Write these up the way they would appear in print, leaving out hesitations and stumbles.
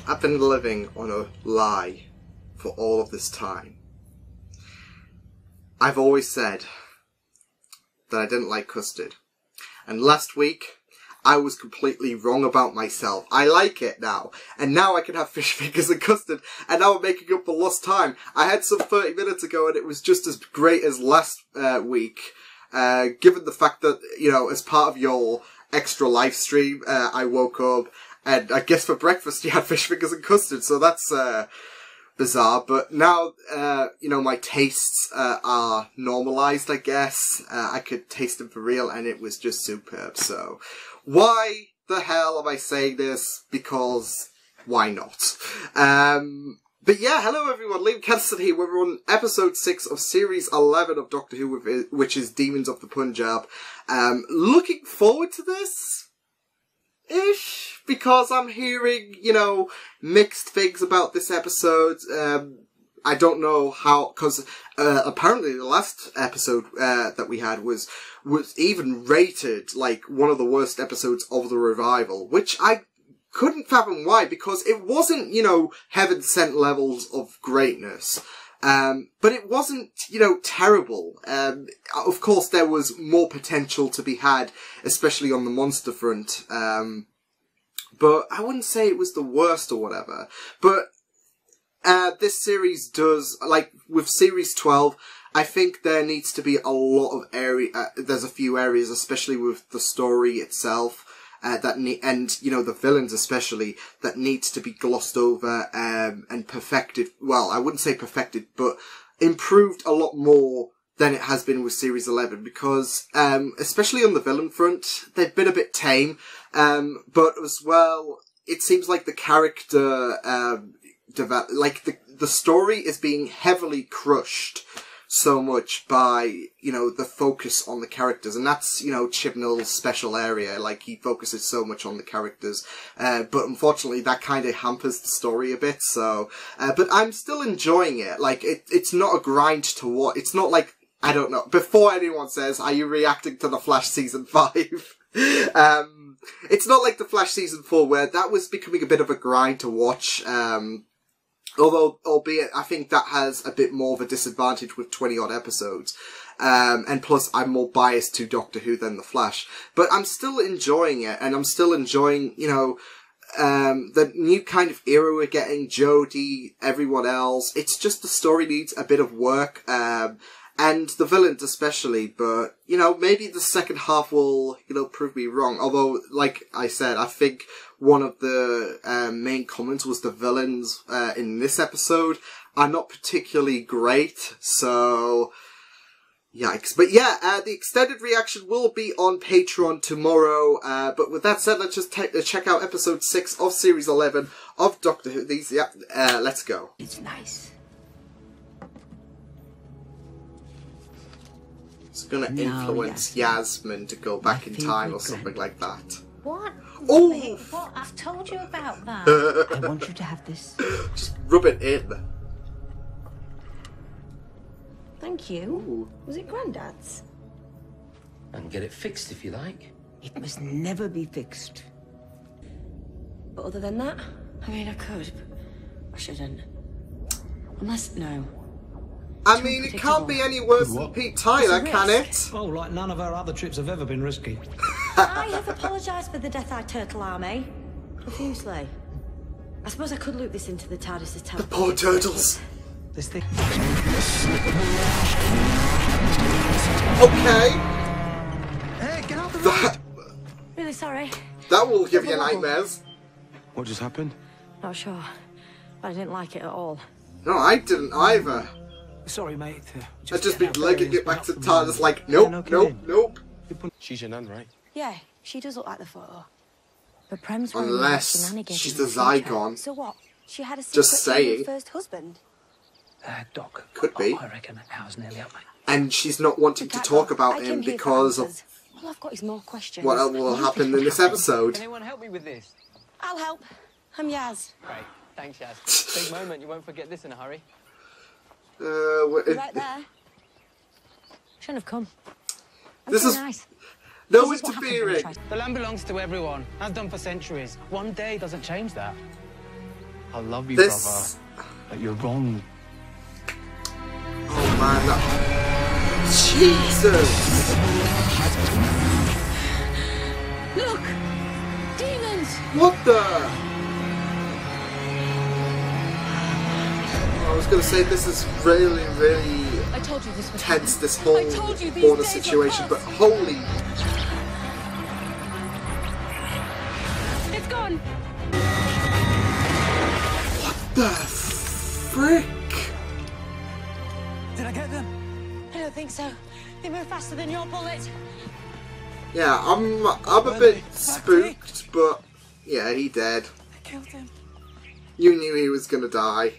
I've been living on a lie for all of this time. I've always said that I didn't like custard. And last week, I was completely wrong about myself. I like it now. And now I can have fish fingers and custard. And now I'm making up for lost time. I had some 30 minutes ago and it was just as great as last week. Given the fact that, you know, as part of your extra live stream, I woke up and I guess for breakfast you had fish fingers and custard. So that's bizarre. But now, you know, my tastes are normalized, I guess. I could taste them for real and it was just superb. So why the hell am I saying this? Because why not? But yeah, hello everyone, Liam Catterson here. We're on episode 6 of series 11 of Doctor Who, which is Demons of the Punjab. Looking forward to this ish, because I'm hearing, you know, mixed things about this episode. I don't know how, because apparently the last episode that we had was even rated like one of the worst episodes of the revival, which I couldn't fathom why, because it wasn't, you know, heaven sent levels of greatness. But it wasn't, you know, terrible. Of course, there was more potential to be had, especially on the monster front. But I wouldn't say it was the worst or whatever. But this series does, like with series 12, I think there needs to be a lot of there's a few areas, especially with the story itself, and, you know, the villains especially, that needs to be glossed over, and perfected. Well, I wouldn't say perfected, but improved a lot more than it has been with series 11, because, especially on the villain front, they've been a bit tame, but as well, it seems like the character, the story is being heavily crushed so much by, you know, the focus on the characters, and that's, you know, Chibnall's special area. Like, he focuses so much on the characters, but unfortunately that kind of hampers the story a bit. So, but I'm still enjoying it. Like, it's not a grind to watch. It's not like, I don't know. Before anyone says, "Are you reacting to the Flash season 5?" It's not like the Flash season 4 where that was becoming a bit of a grind to watch. Although, albeit, I think that has a bit more of a disadvantage with 20-odd episodes. And plus, I'm more biased to Doctor Who than The Flash. But I'm still enjoying it, and I'm still enjoying, you know, the new kind of era we're getting, Jodie, everyone else. It's just the story needs a bit of work, and the villains especially, but, you know, maybe the second half will, you know, prove me wrong. Although, like I said, I think one of the main comments was the villains in this episode are not particularly great, so yikes. But yeah, the extended reaction will be on Patreon tomorrow, but with that said, let's just check out episode 6 of series 11 of Doctor Who. Let's go. It's nice. It's gonna influence Yasmin to go back in time or something like that. What? Oh! Wait, what? I've told you about that. I want you to have this. Just rub it in. Thank you. Ooh. Was it Grandad's? And get it fixed if you like. It must never be fixed. But other than that, I mean, I could, but I shouldn't. Unless, no. I mean, it can't be any worse than Pete Tyler, can it? Oh, like none of our other trips have ever been risky. I have apologised for the Death-Eyed Turtle Army. Profusely. I suppose I could loop this into the TARDIS's The poor turtles. This thing. Okay. Hey, get out the road! Really sorry. That will give you nightmares. What just happened? Not sure. But I didn't like it at all. No, I didn't either. Sorry, mate. I'd just be legging it back to the TARDIS like, nope, nope, nope. She's your nan, right? Yeah, she does look like the photo. But Prem's wearing the Unless shenanigans she's in the future. Zygon. So what? She had a secret Just saying. first husband. Doc. Could be. I reckon ours nearly up, mate. And she's not wanting to talk about him because of All I've got is more questions. what will happen in this episode. Can anyone help me with this? I'll help. I'm Yaz. Great. Thanks, Yaz. Big moment. You won't forget this in a hurry. Right there. Shouldn't have come. This is nice. no This is what happens when you interfering. try- The land belongs to everyone. Has done for centuries. One day doesn't change that. I love you, This... brother. But you're wrong. Oh man, that... Jesus! Look! Demons! What the? I was gonna say this is really, really I told you this was tense, this whole I told you these border days were situation, but cursed. holy... It's gone! The frick? Did I get them? I don't think so. They move faster than your bullet. Yeah, I'm a bit spooked, but yeah, he dead. I killed him. You knew he was gonna die.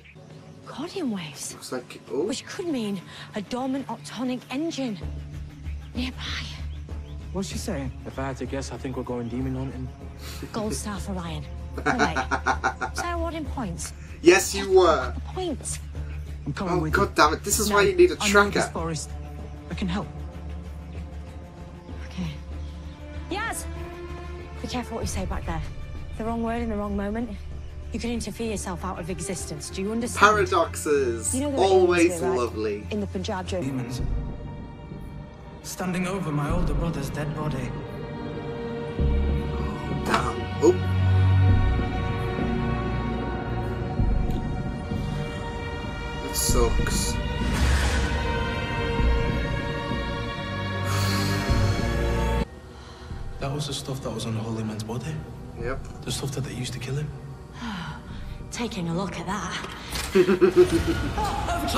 Guardian waves. It's like, oh, Which could mean a dormant optonic engine nearby. What's she saying? If I had to guess, I think we're going demon hunting. Gold star for Ryan. Oh, wait. Was I awarding points? yes, you were. The points. I'm coming Oh with god damn it! This is you. why you need a I know this tracker. forest. I can help. Okay. Yaz! Be careful what you say back there. The wrong word in the wrong moment. You can interfere yourself out of existence. Do you understand? Paradoxes, You know there are always aliens here, right? lovely. In the Punjab joke. Demons. Standing over my older brother's dead body. Damn. Oh. That sucks. That was the stuff that was on the holy man's body. Yep. The stuff that they used to kill him. Taking a look at that.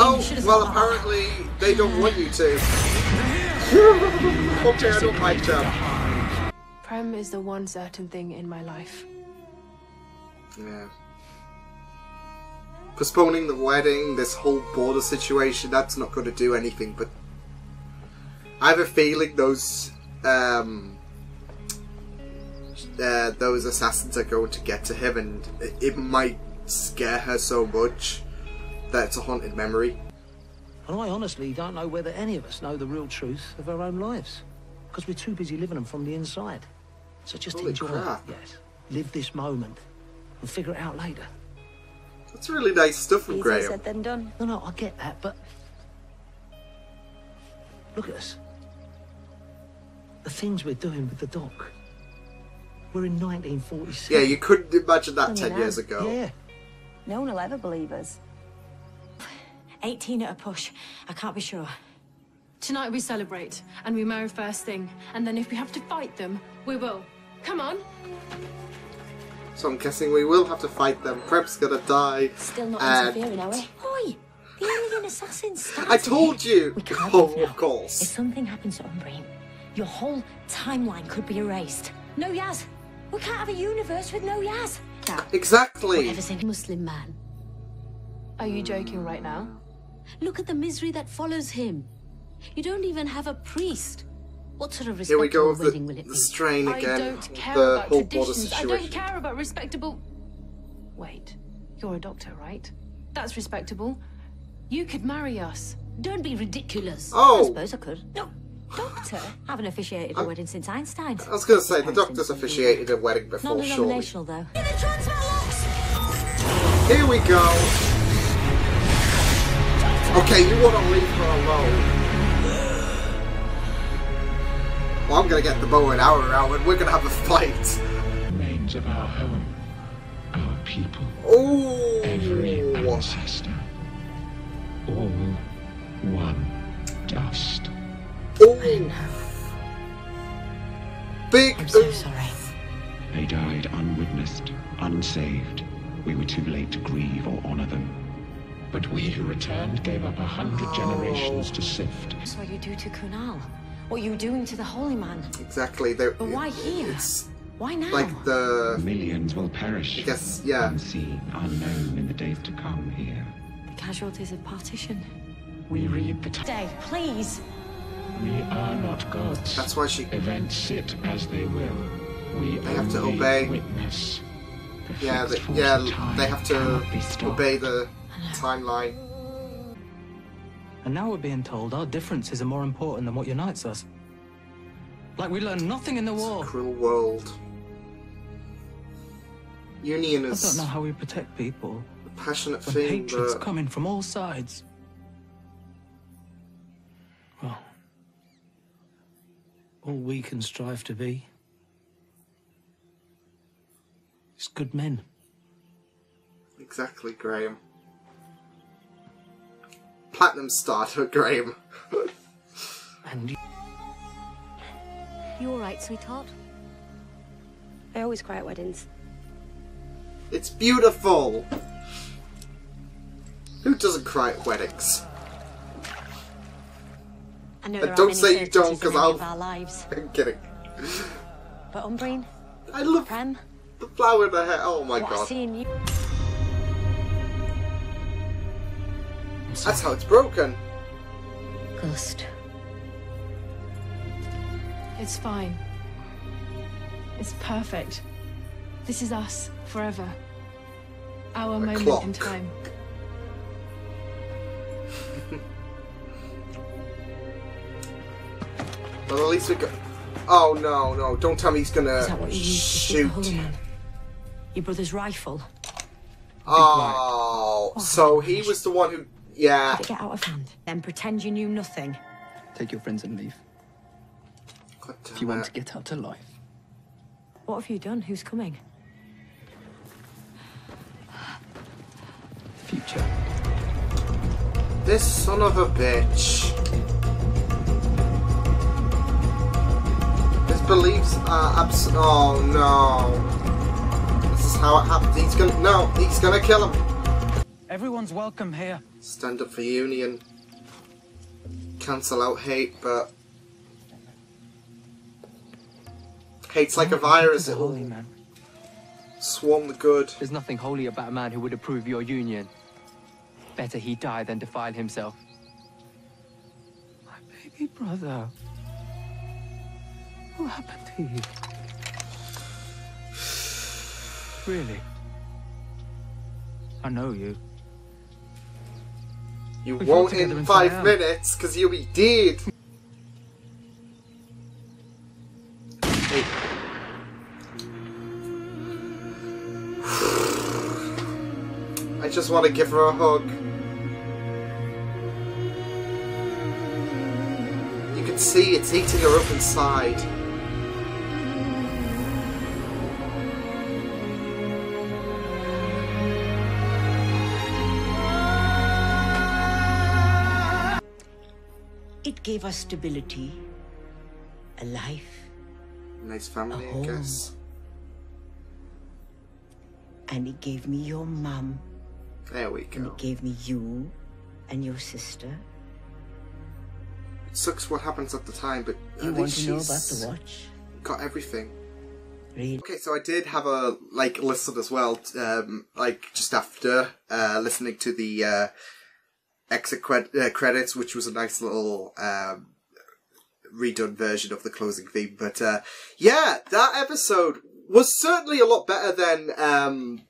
Oh, well, apparently they don't want you to. Okay, I don't like them. Prem is the one certain thing in my life. Yeah. Postponing the wedding, this whole border situation, that's not going to do anything, but I have a feeling those assassins are going to get to him, and it might scare her so much that it's a haunted memory. And I honestly don't know whether any of us know the real truth of our own lives, because we're too busy living them from the inside. So just Holy enjoy crap. it, yes. Live this moment, and figure it out later. That's really nice stuff from Easier Graham. said than done. No, I get that, but look at us. The things we're doing with the doc. We're in 1947. Yeah, you couldn't imagine that Funny 10 now. years ago. Yeah. No one will ever believe us. 18 at a push. I can't be sure. Tonight we celebrate, and we marry first thing. And then if we have to fight them, we will. Come on. So I'm guessing we will have to fight them. Prep's gonna die. Still not and interfering, are we? Oi! The alien assassins started. I told you! We can't Oh, live now. of course. If something happens to Umbreen, your whole timeline could be erased. No Yaz! We can't have a universe with no Yaz! Exactly! Whatever's in Muslim man. Are you joking right now? Look at the misery that follows him. You don't even have a priest. What sort of Here we go respectable with wedding will it the be? strain I again. don't care The about whole border traditions. I situation. don't care about respectable... Wait, you're a doctor, right? That's respectable. You could marry us. Don't be ridiculous. Oh. I suppose I could. No, doctor? Haven't officiated a wedding since Einstein. I was gonna say, the doctor's officiated a wedding before, surely. Non-denominational, though. In the transfer locks! Here we go! Okay, you want to leave her alone. Well, I'm gonna get the bow and arrow out and we're gonna have a fight. Remains of our home, our people, Ooh! every ancestor, all one dust. Ooh! Big I'm so oof. sorry. They died unwitnessed, unsaved. We were too late to grieve or honor them. But we who returned gave up 100 generations to sift. That's what you do to Kunal. What you're doing to the Holy Man. Exactly. But why here? It's Why now? like the... Millions will perish. I guess, yeah. Unseen, unknown in the days to come here. The casualties of partition. We read the Dave, please. We are not gods. That's why she... Events sit as they will. We They have to only obey. Witness. The Yeah, fixed force yeah, of time they have to cannot be stopped. obey the timeline. And now we're being told our differences are more important than what unites us. Like we learned nothing in the war. Cruel world. Union I is don't know how we protect people a passionate when thing, hatred's but coming from all sides. Well, all we can strive to be is good men. exactly, Graham. Platinum starter, Graham. And You all right, sweetheart? I always cry at weddings. It's beautiful. Who doesn't cry at weddings? I know there Don't are many say you don't, certainties in 'cause any I'll- of our lives. I'm kidding. But Umbreen, I love Prem, the flower in the hair. Oh my what I god. see in you. That's how it's broken. Ghost. It's fine. It's perfect. This is us, forever. Our moment clock. in time. Well, at least we got. Oh no, no! Don't tell me he's gonna Is that what you used to shoot the shoot. Holy Man? Your brother's rifle? Oh, so he was the one who. Yeah. Did it get out of hand? Then pretend you knew nothing. Take your friends and leave. God damn If you want it. to get out alive. What have you done? Who's coming? Future. This son of a bitch. His beliefs are oh no. This is how it happens. He's gonna kill him. everyone's welcome here. Stand up for union. Cancel out hate, but hate's like a virus. The It'll holy man. swarm the good. There's nothing holy about a man who would approve your union. Better he die than defile himself. My baby brother. What happened to you? Really? I know you. You We won't fought together in in 5 Siam. minutes, because you'll be dead. I just want to give her a hug. You can see it's eating her up inside. It gave us stability, a life, Nice family, A I home. guess. and it gave me your mum, There we and go. it gave me you and your sister. It sucks what happens at the time, but You at want least to know about she's the watch? got everything. Really? Okay, so I did have a listen as well, just after listening to the exit credits, which was a nice little redone version of the closing theme. But yeah, that episode was certainly a lot better than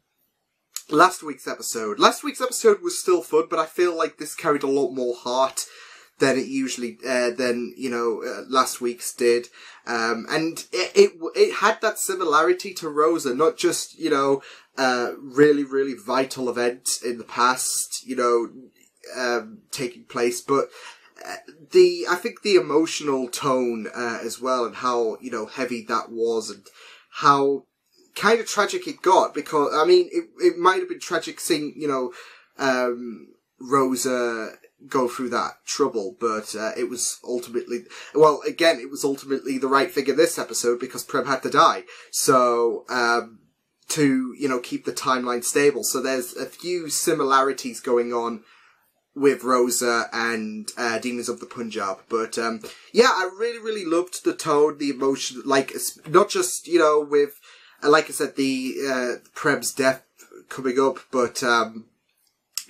last week's episode. Last week's episode was still fun, but I feel like this carried a lot more heart than it usually last week's did, and it had that similarity to Rosa, not just really really vital event in the past taking place, but I think the emotional tone as well, and how heavy that was, and how kind of tragic it got, because I mean it might have been tragic seeing Rosa go through that trouble, but it was ultimately the right thing in this episode, because Prem had to die, so to keep the timeline stable. So there's a few similarities going on with Rosa and Demons of the Punjab, but yeah, I really really loved the tone, the emotion, like not just with like I said, the Prem's death coming up, but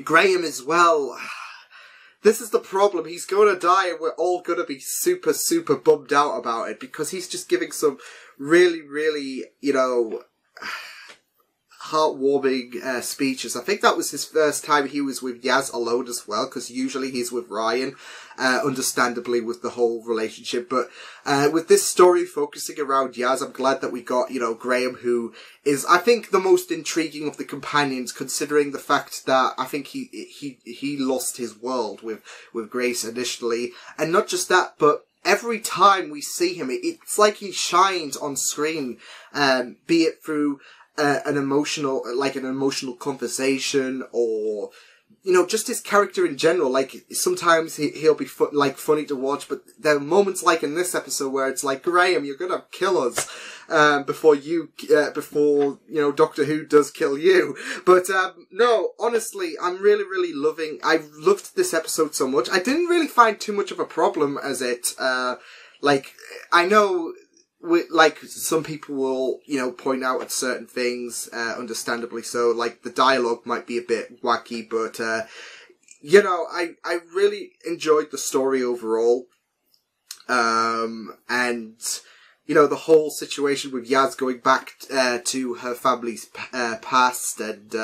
Graham as well. This is the problem. He's going to die, and we're all going to be super, super bummed out about it, because he's just giving some really, really, heartwarming speeches. I think that was his first time he was with Yaz alone as well, because usually he's with Ryan, understandably with the whole relationship. But with this story focusing around Yaz, I'm glad that we got, you know, Graham, who is, I think, the most intriguing of the companions, considering the fact that I think he lost his world with Grace initially. And not just that, but every time we see him, it's like he shines on screen, be it through an emotional conversation, or, you know, just his character in general. Like, sometimes he'll be funny to watch, but there are moments like in this episode where it's like, Graham, you're gonna kill us, before you know, Doctor Who does kill you. But, no, honestly, I loved this episode so much. I didn't really find too much of a problem as it, like, I know, like, some people will, you know, point out at certain things, understandably so, like, the dialogue might be a bit wacky, but, you know, I really enjoyed the story overall, and, you know, the whole situation with Yaz going back, to her family's, past, and,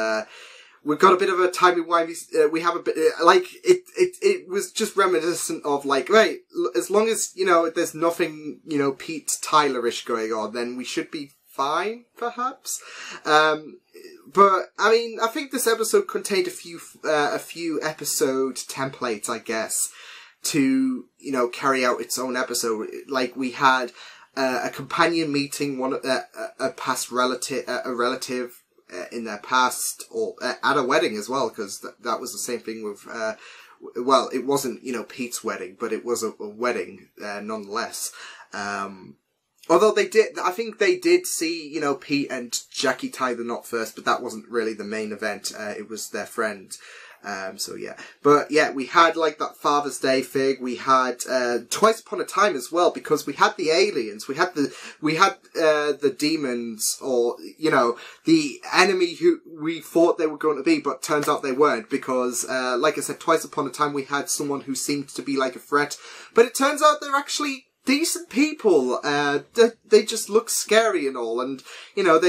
we've got a bit of a timey-wimey, we have a bit, like, it was just reminiscent of, like, right, as long as, you know, there's nothing, you know, Pete Tyler-ish going on, then we should be fine, perhaps. But, I mean, I think this episode contained a few episode templates, I guess, to, you know, carry out its own episode. Like, we had, a companion meeting a past relative, in their past, or at a wedding as well, because that was the same thing with, well, it wasn't, you know, Pete's wedding, but it was a wedding, nonetheless. Although I think they did see, you know, Pete and Jackie tie the knot first, but that wasn't really the main event, it was their friend. So yeah. But yeah, we had like that Father's Day thing, we had, Twice Upon a Time as well, because we had the aliens, we had the demons, or, you know, the enemy who we thought they were going to be, but turns out they weren't, because, like I said, Twice Upon a Time we had someone who seemed to be like a threat, but it turns out they're actually decent people. They just look scary and all, and, you know,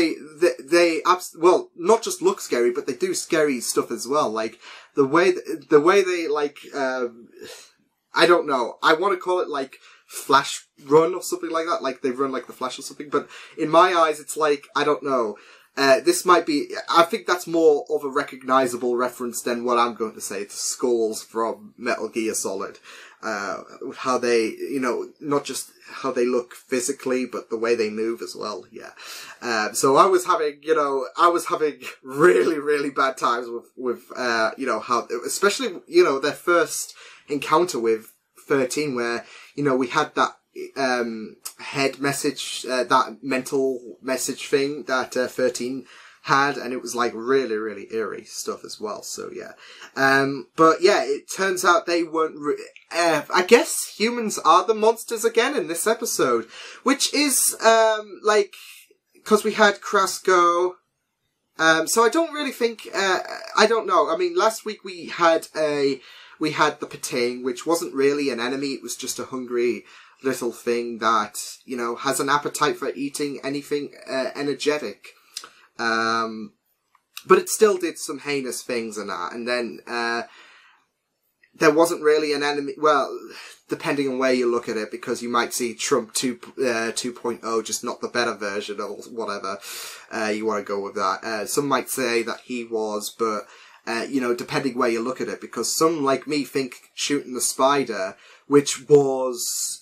well, not just look scary, but they do scary stuff as well. Like, the way they, like, I don't know, I want to call it, like, Flash run or something like that, like they run like the Flash or something, but in my eyes, it's like, I don't know, this might be, I think that's more of a recognisable reference than what I'm going to say to Skulls from Metal Gear Solid. How they, you know, not just how they look physically, but the way they move as well, yeah. So I was having really, really bad times with you know, how, especially, you know, their first encounter with 13, where, you know, we had that, head message, that mental message thing that, 13 had, and it was like really, really eerie stuff as well, so yeah. But yeah, it turns out they weren't, I guess humans are the monsters again in this episode, which is, like, cause we had Krasko, so I don't really think, I don't know, I mean, last week we had the Pating, which wasn't really an enemy, it was just a hungry little thing that, you know, has an appetite for eating anything, energetic. But it still did some heinous things and that, and then, there wasn't really an enemy, well, depending on where you look at it, because you might see Trump 2.0, just not the better version, or whatever, you want to go with that. Some might say that he was, but, you know, depending where you look at it, because some, like me, think Shooting the Spider, which was,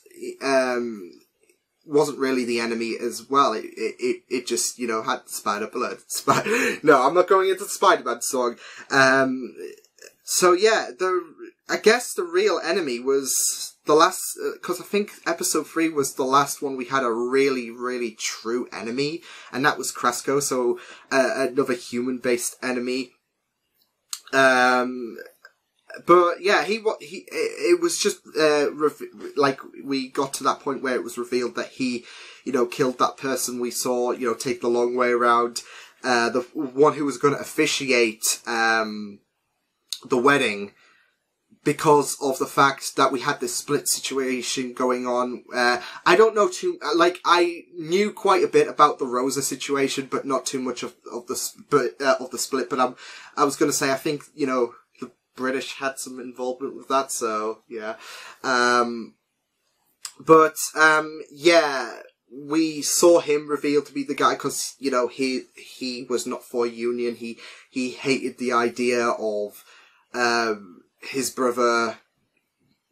wasn't really the enemy as well. It just, you know, had spider blood. No, I'm not going into the Spider-Man song. So yeah, I guess the real enemy was the last, cause I think episode 3 was the last one we had a really, really true enemy, and that was Krasko, so, another human-based enemy. But yeah, it was just, like, we got to that point where it was revealed that he, you know, killed that person we saw, you know, take the long way around, the one who was going to officiate, the wedding, because of the fact that we had this split situation going on. I don't know I knew quite a bit about the Rosa situation, but not too much of the split. But I was going to say, I think, the British had some involvement with that, so, yeah. We saw him revealed to be the guy because, he was not for union. He hated the idea of, his brother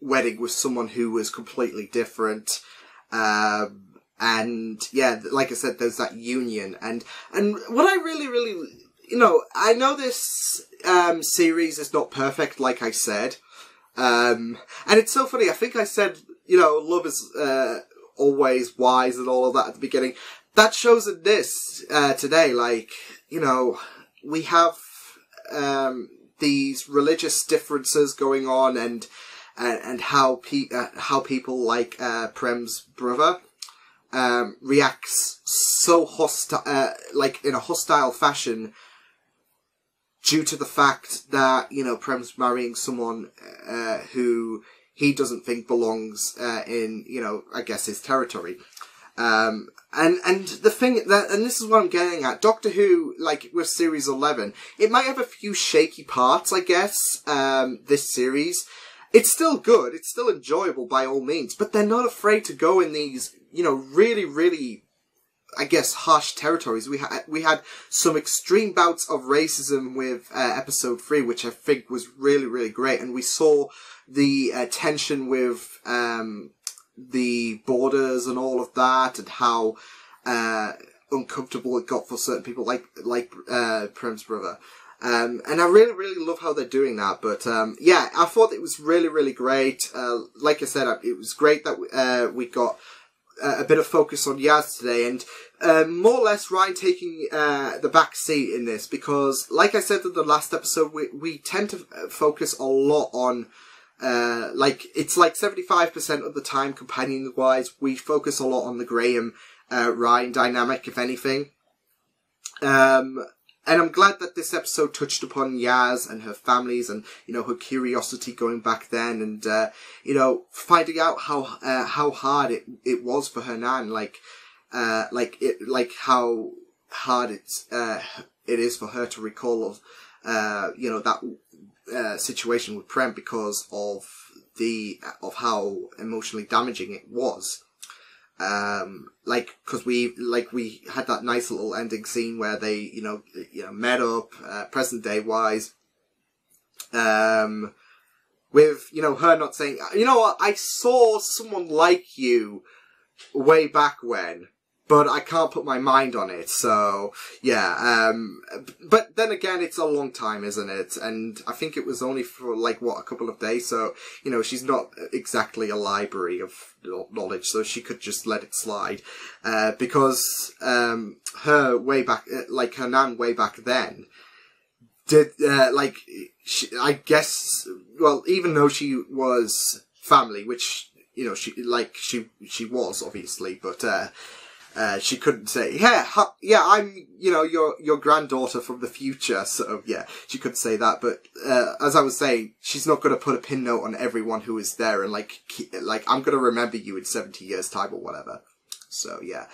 wedding with someone who was completely different. And yeah, like I said, there's that union. And what I really, really, I know this, series is not perfect, like I said. And it's so funny. I think I said, love is, always wise and all of that at the beginning. That shows in this, today, we have, these religious differences going on, and how people like Prem's brother reacts so hostile, in a hostile fashion, due to the fact that Prem's marrying someone who he doesn't think belongs in I guess his territory. And the thing and this is what I'm getting at, Doctor Who, with series 11, it might have a few shaky parts, I guess, this series. It's still good, it's still enjoyable by all means, but they're not afraid to go in these, really, really, I guess, harsh territories. We had some extreme bouts of racism with episode 3, which I think was really, really great, and we saw the tension with the borders and all of that, and how uncomfortable it got for certain people, like Prem's brother. And I really, really love how they're doing that. But I thought it was really, really great. Like I said, it was great that we got a bit of focus on Yaz today, and more or less Ryan taking the back seat in this, because, like I said in the last episode, we tend to focus a lot on. It's 75% of the time, companion-wise, we focus a lot on the Graham, Ryan dynamic, if anything. And I'm glad that this episode touched upon Yaz and her families and, her curiosity going back then, and, finding out how hard it was for her nan, how hard it is for her to recall that, situation with Prem, because of how emotionally damaging it was. Cause we had that nice little ending scene where they, met up, present day wise, with, her not saying, what, I saw someone like you way back when, but I can't put my mind on it, so, yeah, but then again, it's a long time, isn't it? And I think it was only for, a couple of days, so, she's not exactly a library of knowledge, so she could just let it slide, because, her way back, her nan way back then, did, I guess, well, even though she was family, which, she was, obviously, but, she couldn't say, I'm, your granddaughter from the future, so, yeah, she couldn't say that, but, as I was saying, she's not gonna put a pin note on everyone who is there, and, I'm gonna remember you in 70 years' time, or whatever, so, yeah,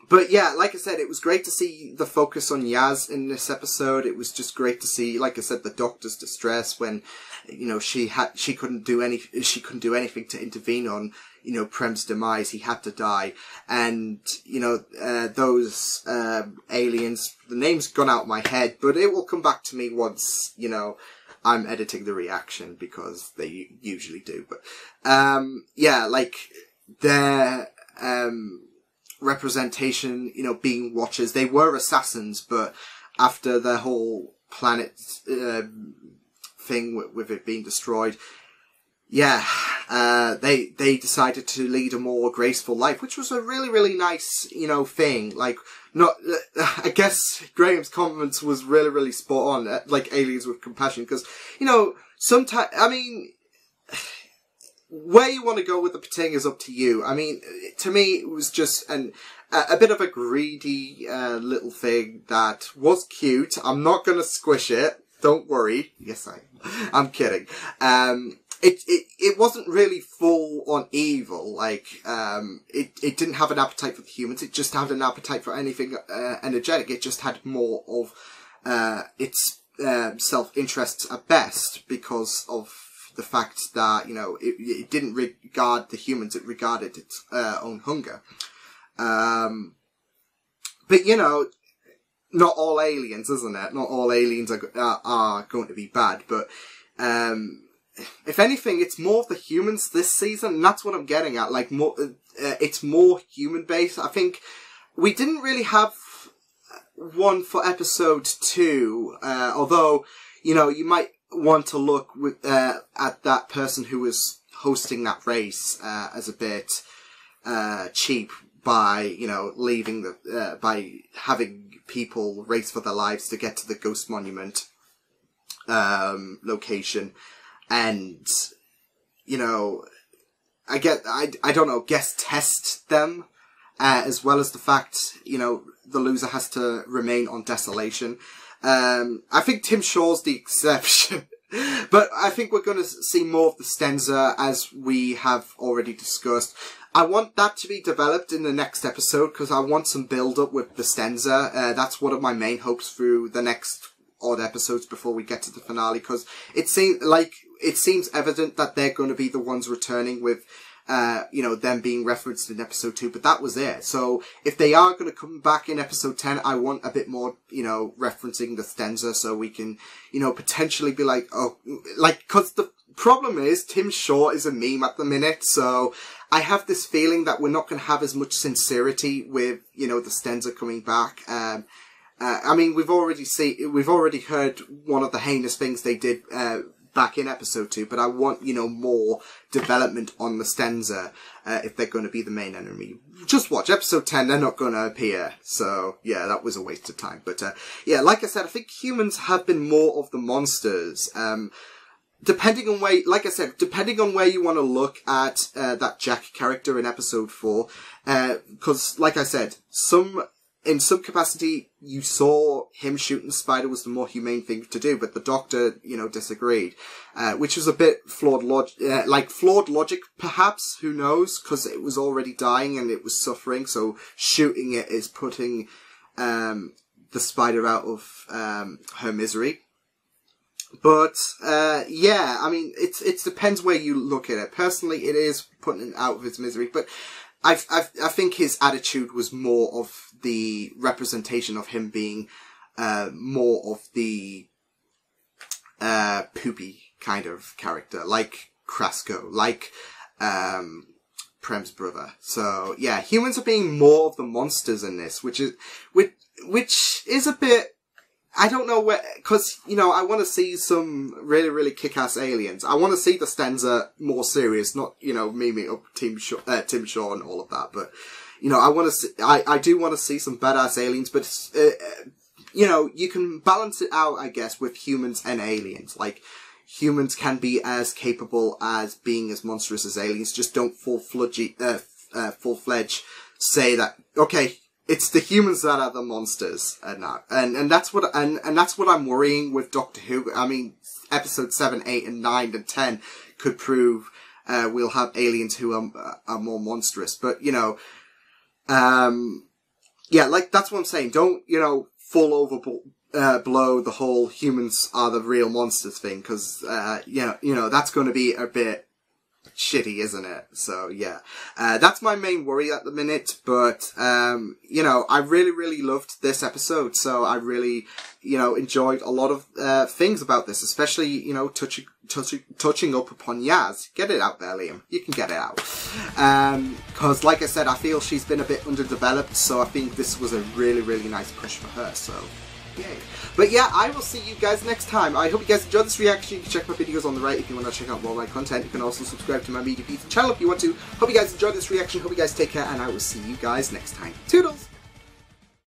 but yeah, like I said, it was great to see the focus on Yaz in this episode. It was just great to see, like I said, the Doctor's distress when, she couldn't do anything to intervene on, Prem's demise. He had to die. And, those, aliens, the name's gone out of my head, but it will come back to me once, I'm editing the reaction, because they usually do. But, their, representation, being watchers. They were assassins, but after their whole planet thing with it being destroyed, they decided to lead a more graceful life, which was a really, really nice, thing. I guess Graham's comments was really, really spot on, aliens with compassion, because, sometimes, where you want to go with the Pating is up to you. To me, it was just a bit of a greedy little thing that was cute. I'm not going to squish it. Don't worry. Yes, I'm kidding. It wasn't really full on evil. Like, it didn't have an appetite for the humans. It just had an appetite for anything energetic. It just had more of its self-interests at best because of the fact that, you know, it didn't regard the humans. It regarded its own hunger. But, you know, not all aliens, isn't it? Not all aliens are going to be bad, but if anything, it's more of the humans this season, and that's what I'm getting at. Like, more, it's more human-based. I think we didn't really have one for episode 2, although, you know, you might want to look at that person who was hosting that race as a bit cheap by, you know, leaving by having people race for their lives to get to the Ghost Monument location. And, you know, I don't know, guess test them, as well as the fact, you know, the loser has to remain on desolation. I think Tim Shaw's the exception, but I think we're going to see more of the Stenza, as we have already discussed. I want that to be developed in the next episode, because I want some build-up with the Stenza. That's one of my main hopes through the next odd episodes before we get to the finale, because it seems evident that they're going to be the ones returning with, you know, them being referenced in episode 2, but that was it. So if they are going to come back in episode 10, I want a bit more, you know, referencing the Stenza, so we can, you know, potentially be like, oh, like, cause the problem is Tim Shaw is a meme at the minute, so I have this feeling that we're not going to have as much sincerity with, you know, the Stenza coming back. I mean, we've already heard one of the heinous things they did, back in episode 2, but I want, you know, more development on the Stenza, if they're going to be the main enemy. Just watch episode 10, they're not going to appear. So, yeah, that was a waste of time. But, yeah, like I said, I think humans have been more of the monsters. Depending on where, like I said, depending on where you want to look at, that Jack character in episode 4, because, like I said, in some capacity, you saw him shooting the spider was the more humane thing to do, but the Doctor, you know, disagreed, which was a bit flawed logic, perhaps, who knows, because it was already dying and it was suffering, so shooting it is putting, the spider out of, her misery. But, yeah, I mean, it depends where you look at it. Personally, it is putting it out of its misery, but I think his attitude was more of the representation of him being, more of the, poopy kind of character, like Krasko, like, Prem's brother. So, yeah, humans are being more of the monsters in this, which is a bit, I don't know where, cause, you know, I want to see some really, really kick-ass aliens. I want to see the Stenza more serious, not, you know, memeing up Tim Shaw and all of that, but, you know, I do want to see some badass aliens, but, you know, you can balance it out, I guess, with humans and aliens. Like, humans can be as capable as being as monstrous as aliens, just don't full-fledged say that, okay, it's the humans that are the monsters, and that's what I'm worrying with Doctor Who. I mean, episode 7, 8, and 9, and 10 could prove we'll have aliens who are more monstrous. But you know, yeah, like that's what I'm saying. Don't, you know, fall over blow the whole humans are the real monsters thing, because you know that's going to be a bit shitty, isn't it? So yeah, that's my main worry at the minute, but you know, I really, really loved this episode, so I really, you know, enjoyed a lot of things about this, especially, you know, touching up upon Yaz. Get it out there, Liam. You can get it out. Because like I said, I feel she's been a bit underdeveloped, so I think this was a really, really nice push for her, so yay. But yeah, I will see you guys next time. I hope you guys enjoyed this reaction. You can check my videos on the right if you want to check out more of my content. You can also subscribe to my Media Pizza channel if you want to. Hope you guys enjoyed this reaction. Hope you guys take care, and I will see you guys next time. Toodles!